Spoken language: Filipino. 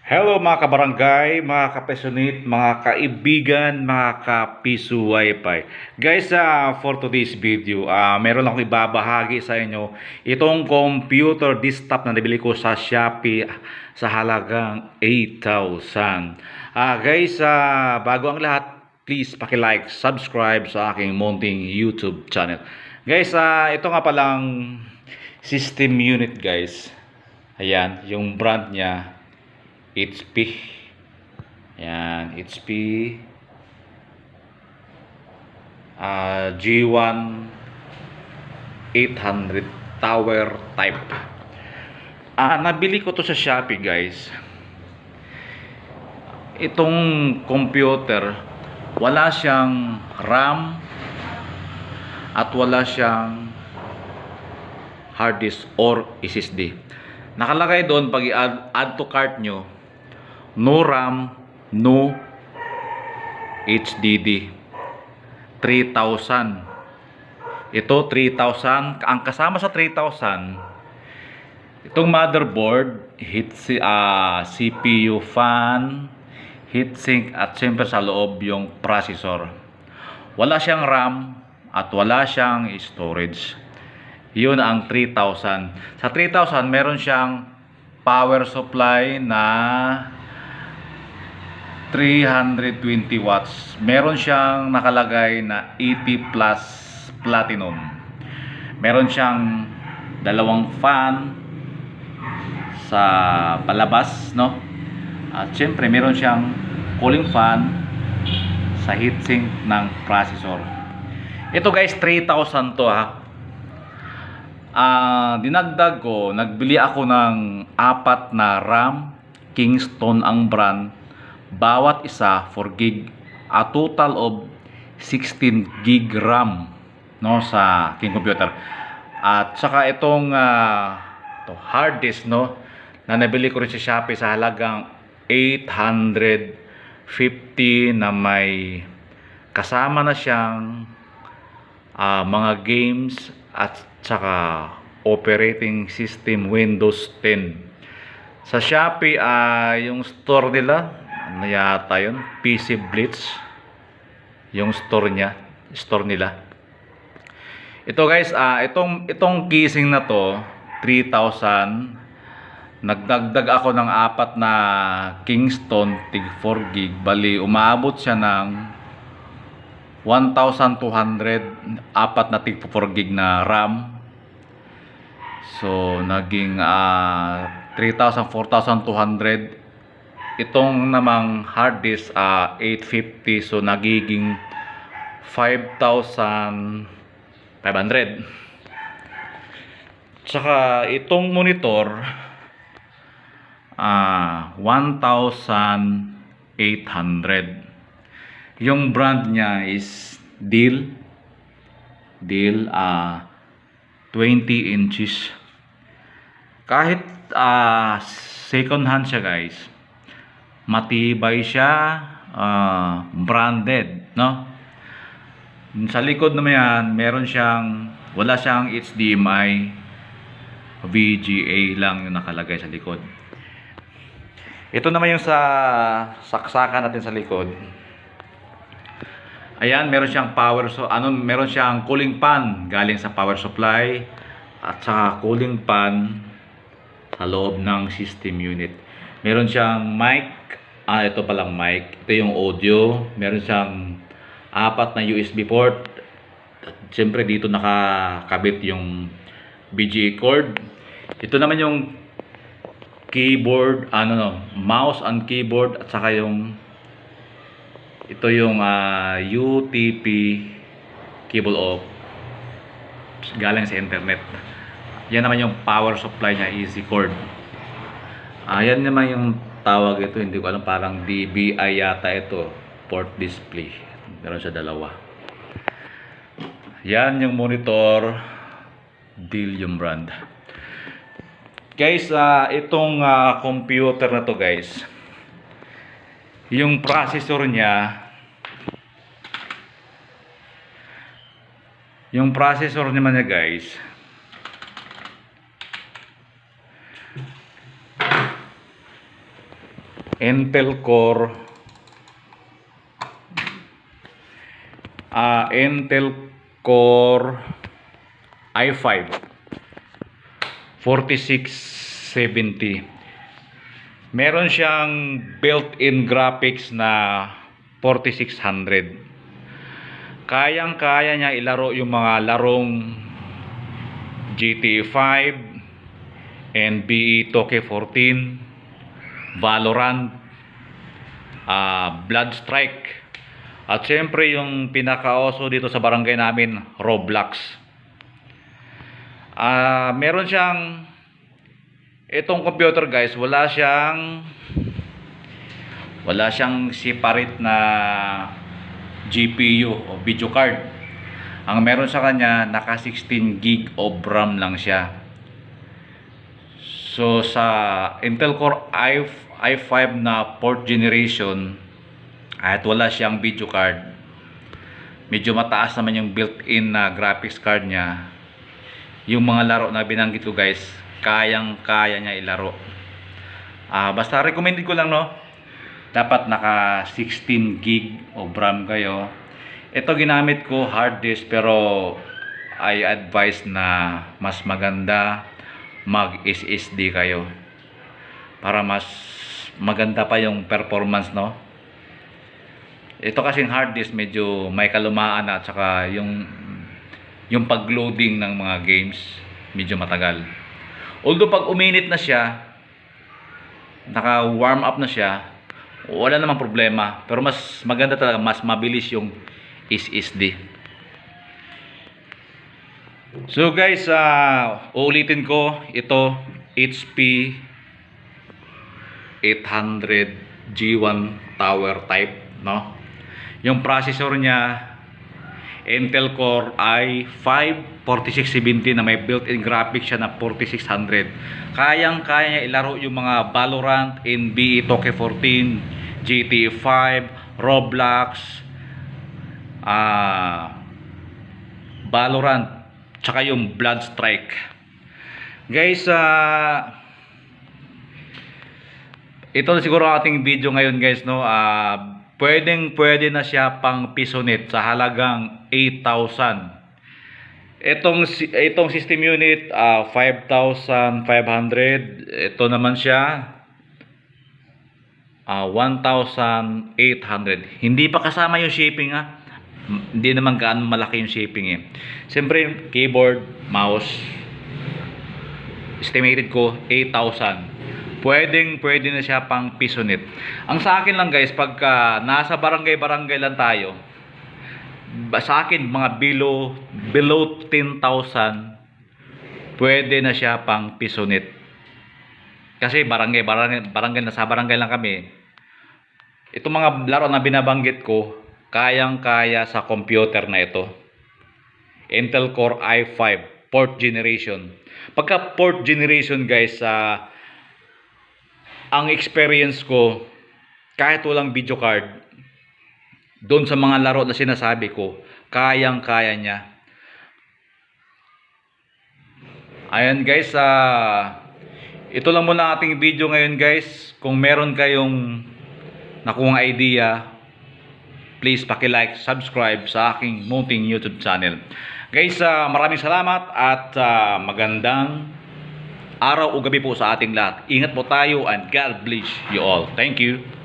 Hello mga kabarangay, mga kapesunit, mga kaibigan, mga kapiso wifi. Guys, for today's video, meron akong ibabahagi sa inyo itong computer desktop na nabili ko sa Shopee sa halagang 8,000. Guys, bago ang lahat, please paki-like, subscribe sa aking munting YouTube channel. Guys, ito nga palang system unit guys. Ayan, yung brand niya HP. Ayan, HP G1 800 tower type. Nabili ko to sa Shopee guys. Itong computer, wala siyang RAM at wala siyang hard disk or SSD. Nakalagay doon pag i-add to cart nyo, no RAM, no HDD. 3,000. Ito 3,000. Ang kasama sa 3,000, itong motherboard, CPU fan, heatsink, at siyempre sa loob yung processor. Wala siyang RAM at wala siyang storage. Yun ang 3,000. Sa 3,000 meron siyang power supply na 320 watts. Meron siyang nakalagay na 80 plus platinum. Meron siyang dalawang fan sa palabas, no? At syempre meron siyang cooling fan sa heatsink ng processor. Ito guys, 3,000 to dinagdag ko, nagbili ako ng 4 na RAM, Kingston ang brand, bawat isa 4 gig, a total of 16 gig RAM, no, sa aking computer. At saka itong hard disk, no, na nabili ko rin sa Shopee sa halagang 850, na may kasama na siyang mga games at saka operating system Windows 10. Sa Shopee, yung store nila, ano yata yun, PC Blitz, yung store nila. Ito guys, itong casing na to, 3,000. Nagdagdag ako ng 4 na Kingston tig 4 gig, bali umaabot siya ng 1,200, 4 na tig 4 gig na RAM. So naging 3,000, 4,200. Itong namang hard disk 850, so nagiging 5,500. Tsaka itong monitor 1,800. Yung brand niya is Dell 20 inches. Kahit second hand siya guys, matibay siya, branded, no? Sa likod naman yan, meron siyang, wala siyang HDMI, VGA lang yung nakalagay sa likod. Ito naman yung sa saksakan natin sa likod. Ayan, meron siyang meron siyang cooling fan galing sa power supply at saka cooling fan sa loob ng system unit. Meron siyang mic, ito palang mic. Ito yung audio. Meron siyang 4 na USB port. At siyempre dito nakakabit yung VGA cord. Ito naman yung keyboard, mouse and keyboard, at saka ito yung UTP cable off galing sa internet. Yan naman yung power supply niya, easy cord. Yan naman yung tawag ito, hindi ko alam, parang DBI yata ito, port display. Meron siya dalawa. Yan yung monitor, Dell yung brand. Guys, itong computer na to guys, yung processor niya, naman niya guys, Intel Core Intel Core i5 4670. Meron siyang built-in graphics na 4600. Kayang-kaya niya ilaro yung mga larong GTA 5, NBA 2K14, Valorant, Bloodstrike, at syempre yung pinaka-oso dito sa barangay namin, Roblox. Meron siyang itong computer guys, wala siyang separate na GPU o video card. Ang meron sa kanya, naka 16 gig of RAM lang siya. So sa Intel Core i5 na 4th generation at wala siyang video card, medyo mataas naman yung built-in na graphics card niya. Yung mga laro na binanggit ko guys, kayang-kaya niya ilaro. Basta recommended ko lang, no, dapat naka 16 gig of RAM kayo. Ito ginamit ko hard disk, pero I advise na mas maganda mag SSD kayo para mas maganda pa yung performance, no. Ito kasing hard disk medyo may kalumaan at saka yung pag-loading ng mga games medyo matagal. Although pag uminit na siya, naka-warm up na siya, wala namang problema. Pero mas maganda talaga, mas mabilis yung SSD. So guys, uulitin ko, ito HP 800 G1 Tower type, no? Yung processor niya Intel Core i5 4670 na may built-in graphics siya na 4600. Kayang-kaya niya ilaro yung mga Valorant, NBA 2K14, GTA 5, Roblox, Valorant, tsaka yung Bloodstrike. Guys, ito na siguro ating video ngayon guys, no. Pwede na siya pang PisoNet sa halagang 8,000. Itong system unit 5,500. Ito naman siya 1,800. Hindi pa kasama yung shipping, hindi naman gaano malaki yung shipping eh. Siyempre keyboard, mouse, estimated ko 8,000. Pwede na siya pang PisoNet. Ang sa akin lang guys, pagka nasa barangay lang tayo, sa akin mga below 10,000, pwede na siya pang PisoNet. Kasi barangay nasa barangay lang kami. Itong mga laro na binabanggit ko, kayang-kaya sa computer na ito. Intel Core i5 4th generation. Pagka 4th generation guys, ang experience ko, kahit walang video card, doon sa mga laro na sinasabi ko, kayang-kaya niya. Ayan guys, ito lang muna ating video ngayon guys. Kung meron kayong nakuhang idea, please paki-like, subscribe sa aking munting YouTube channel. Guys, maraming salamat at magandang araw o gabi po sa ating lahat. Ingat po tayo and God bless you all. Thank you.